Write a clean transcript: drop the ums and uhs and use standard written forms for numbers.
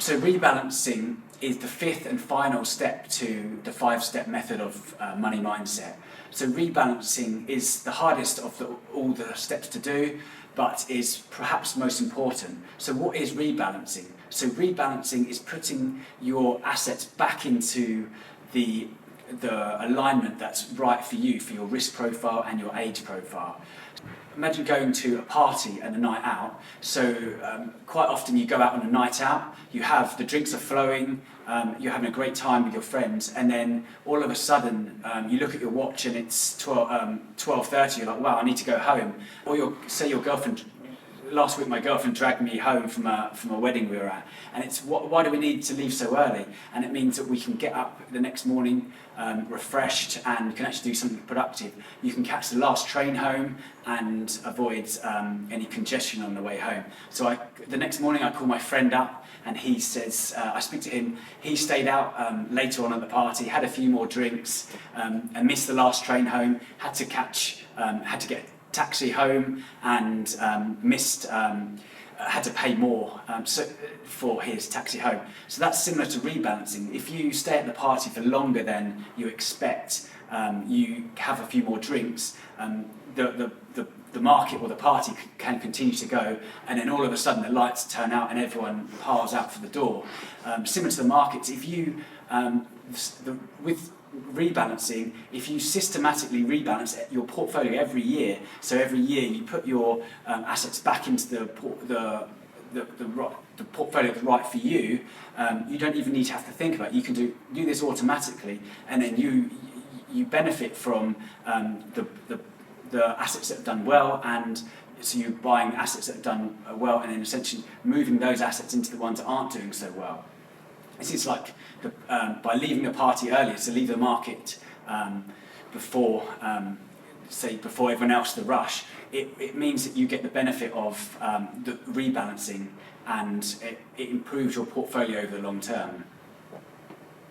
So rebalancing is the fifth and final step to the five-step method of money mindset. So rebalancing is the hardest of all the steps to do, but is perhaps most important. So what is rebalancing? So rebalancing is putting your assets back into the alignment that's right for you, for your risk profile and your age profile. Imagine going to a party and a night out. So quite often you go out on a night out, the drinks are flowing, you're having a great time with your friends, and then all of a sudden you look at your watch and it's 12:30, you're like, wow, I need to go home. Or say your girlfriend, last week my girlfriend dragged me home from a wedding we were at, and it's why do we need to leave so early? And it means that we can get up the next morning refreshed and can actually do something productive. You can catch the last train home and avoid any congestion on the way home. So the next morning I call my friend up and he says, I speak to him, he stayed out later on at the party, had a few more drinks and missed the last train home, had to get a taxi home and had to pay more for his taxi home. So that's similar to rebalancing. If you stay at the party for longer than you expect, you have a few more drinks, the market or the party can continue to go, and then all of a sudden the lights turn out and everyone piles out for the door. Similar to the markets, if you with rebalancing, if you systematically rebalance your portfolio every year, so every year you put your assets back into the portfolio that's right for you, you don't even need to have to think about it. You can do this automatically, and then you benefit from the assets that have done well, and so you're buying assets that have done well, and then essentially moving those assets into the ones that aren't doing so well. This is like by leaving the party earlier, so leave the market before everyone else, the rush. It means that you get the benefit of the rebalancing, and it improves your portfolio over the long term.